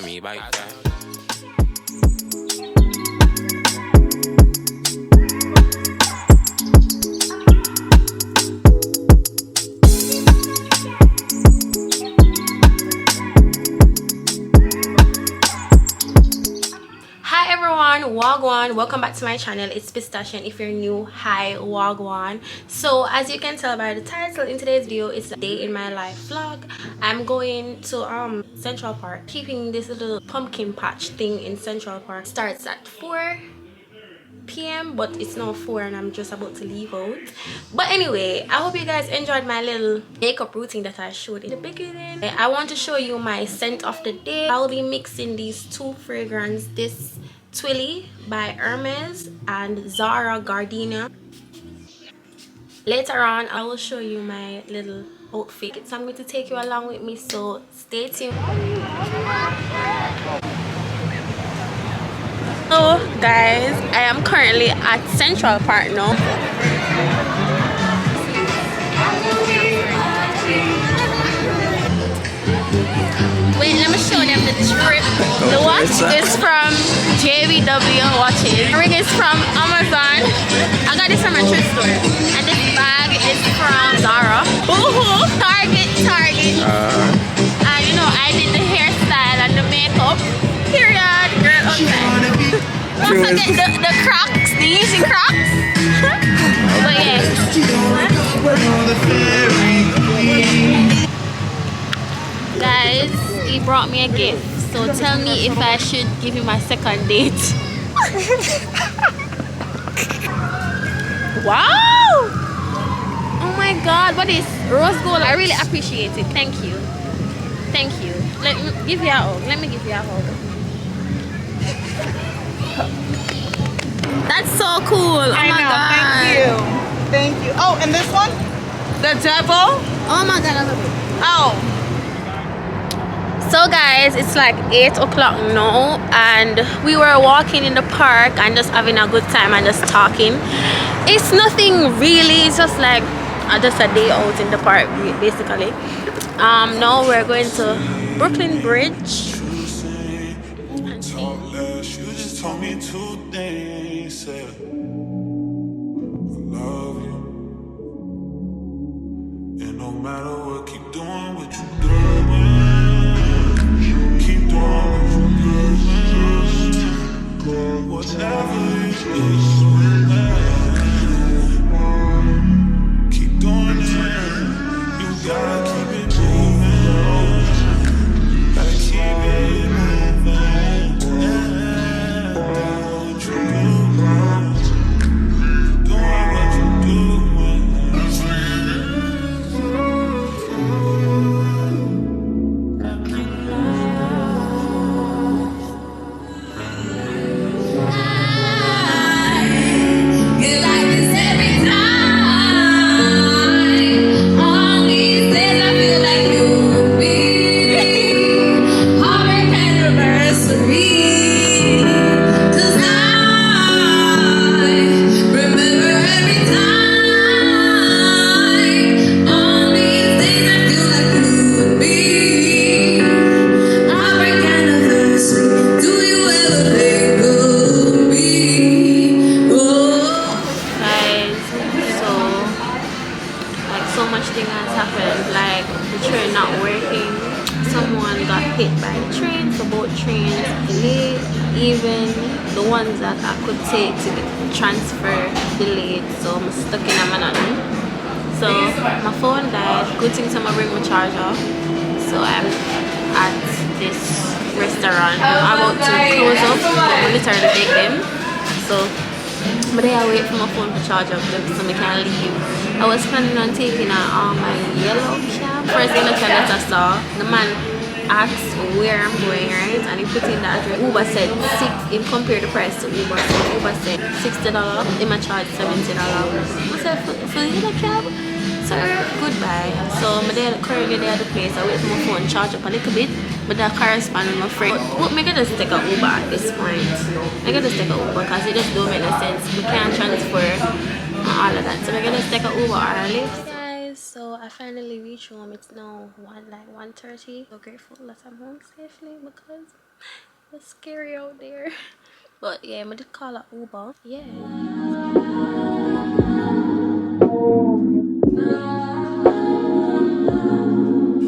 me by that. Hi everyone, wagwan, welcome back to my channel. It's Pistachio, and if you're new, hi wagwan. So as you can tell by the title, in today's video it's a day in my life vlog. I'm going to Central Park, keeping this little pumpkin patch thing in Central Park. Starts at 4 p.m. but it's now 4 and I'm just about to leave out. But anyway, I hope you guys enjoyed my little makeup routine that I showed in the beginning. I want to show you my scent of the day. I'll be mixing these two fragrances, this Twilly by Hermes and Zara Gardenia. Later on I will show you my little outfit, so I'm going to take you along with me, so stay tuned. Hello guys, I am currently at Central Park now. Wait, let me show them the trip. The watch is from JVW watches. The ring is from Amazon. I got this from a thrift store. And this bag is from Zara. Ooh, Target. And you know, I did the hairstyle and the makeup. Period. Girl, okay. Don't forget the Crocs, the Yeezy Crocs. But yeah. Guys, he brought me a gift. So tell me if I should give him my second date. Wow! Oh my god, what is rose gold? I really appreciate it. Thank you. Thank you. Let me give you a hug. Let me give you a hug. That's so cool. Oh my god. Thank you. Thank you. Oh, and this one? The devil? Oh my god, I love it. Oh. So guys, it's like 8 o'clock now and we were walking in the park and just having a good time and just talking. It's nothing really, it's just like just a day out in the park basically. Now we're going to Brooklyn Bridge. You just told me two things, said I love you, and no matter what, keep doing what you're doing, keep doing what you're doing, whatever it is, keep doing it, you gotta keep it moving, gotta keep it moving. Hit by the train, so both trains delayed, even the ones that I could take to get transfer delayed, so I'm stuck in a Manhattan. So my phone died, good thing someone bring my charger, so I'm at this restaurant. I'm about to close up, but I literally take them, so but then I wait for my phone to charge up so I can leave. I was planning on taking my yellow cab. First thing the cab that I saw, the man asked where I'm going, right? And he put in that Uber said he compared the price to Uber, so Uber said $60, in my charge $70. I said for the cab, sir, goodbye. So I'm currently there at the place. I wait for my phone charge up a little bit, but that correspond with my friend. But I can just take an Uber at this point. I can just take an Uber because it just don't make no sense. We can't transfer all of that, so I can just take an Uber or a Lyft. So I finally reached home. It's now 1:30. So grateful that I'm home safely because it's scary out there. But yeah, I did call a Uber. Yeah.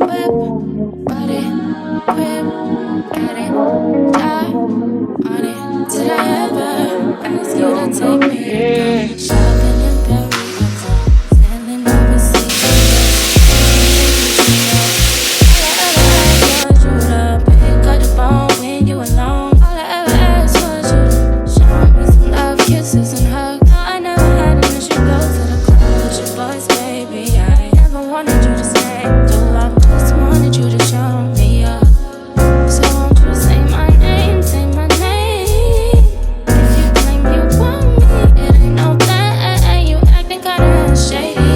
Whip, body, whip, got it, die on it. Did I ever ask you to take me shopping in Paris? Sailing overseas, cut the bone when you alone. All I ever asked was you to show me some love, kisses and hugs. No, I never had to miss you go to the club with your boys, baby. I never wanted you to stay too long, just wanted you to show me up. So won't you say my name, say my name? If you claim you want me, it ain't no thing. You acting kinda shady.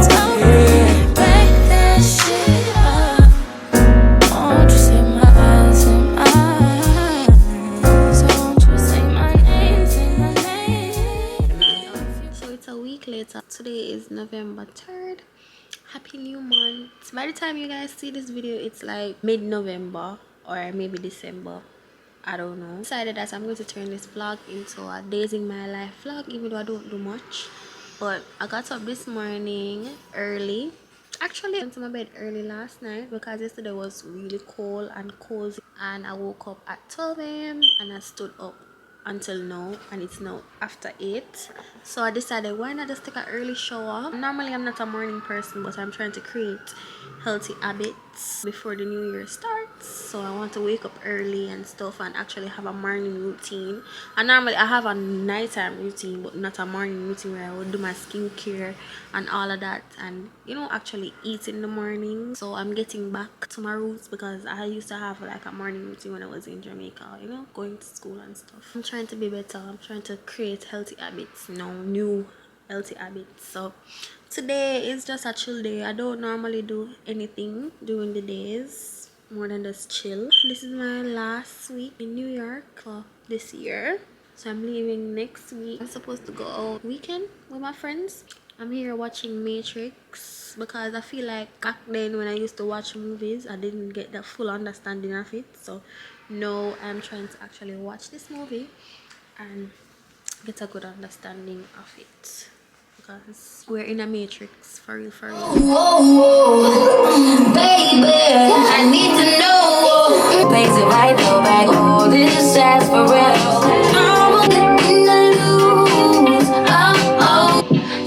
Tell me, break that shit up. Won't you say my name, say my name? So it's a week later. Today is November 3rd. Happy new month. By the time you guys see this video, it's like mid-November or maybe December. I don't know. Decided that I'm going to turn this vlog into a days in my life vlog, even though I don't do much. But I got up this morning early. Actually, I went to my bed early last night because yesterday was really cold and cozy. And I woke up at 12 a.m. and I stood up until now, and it's now after 8. So I decided, why not just take an early shower? Normally I'm not a morning person, but I'm trying to create healthy habits before the new year starts. So I want to wake up early and stuff and actually have a morning routine. And normally I have a nighttime routine, but not a morning routine where I would do my skincare and all of that, and you know, actually eat in the morning. So I'm getting back to my roots because I used to have like a morning routine when I was in Jamaica, you know, going to school and stuff. I'm trying to be better. I'm trying to create healthy habits, you know, new healthy habits. So today is just a chill day. I don't normally do anything during the days more than just chill. This is my last week in New York for this year. So I'm leaving next week. I'm supposed to go out weekend with my friends. I'm here watching Matrix because I feel like back then when I used to watch movies, I didn't get the full understanding of it. So now I'm trying to actually watch this movie and get a good understanding of it, because we're in a matrix for real, for real. Whoa, baby, I need to know. Place it right though, back. Oh, this ass for real. I'm in the lose. Oh,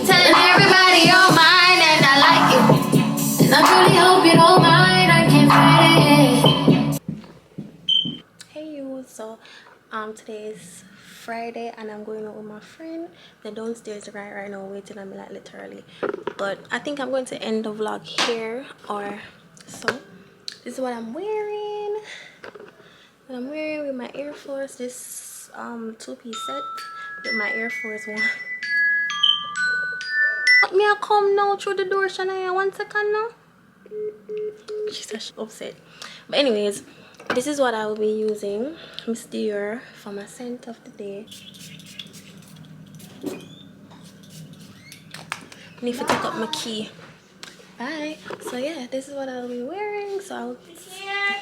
telling everybody you're mine and I like it. And I really hope you don't mind. I can't fight it. Hey you, so today is Friday and I'm going out with my friend. They're downstairs right now waiting on me, like literally. But I think I'm going to end the vlog here, or so. This is what I'm wearing. And I'm wearing with my Air Force, this two-piece set with my Air Force One. Let me come now through the door, Shania. 1 second now. She's so upset. But anyways, this is what I will be using, Miss Dior, for my scent of the day. I need to take up my key. Bye. So yeah, this is what I'll be wearing. So I'll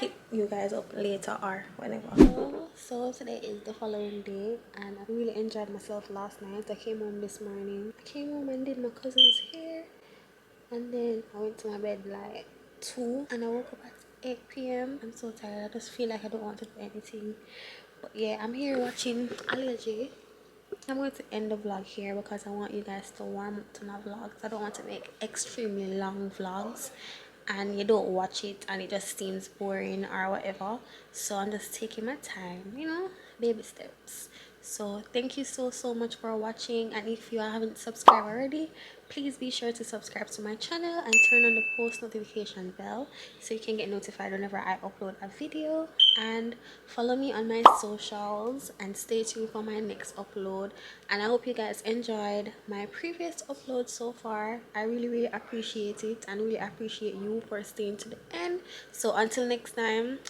hit you guys up later or whenever. So today is the following day and I really enjoyed myself last night. I came home this morning. I came home and did my cousin's hair. And then I went to my bed like 2 and I woke up at 8 p.m. I'm so tired. I just feel like I don't want to do anything. But yeah, I'm here watching Allergy. I'm going to end the vlog here because I want you guys to warm up to my vlogs. I don't want to make extremely long vlogs and you don't watch it and it just seems boring or whatever. So I'm just taking my time, you know, baby steps. So thank you so much for watching, and if you haven't subscribed already, please be sure to subscribe to my channel and turn on the post notification bell so you can get notified whenever I upload a video, and follow me on my socials and stay tuned for my next upload. And I hope you guys enjoyed my previous upload so far. I really appreciate it, and really appreciate you for staying to the end. So until next time,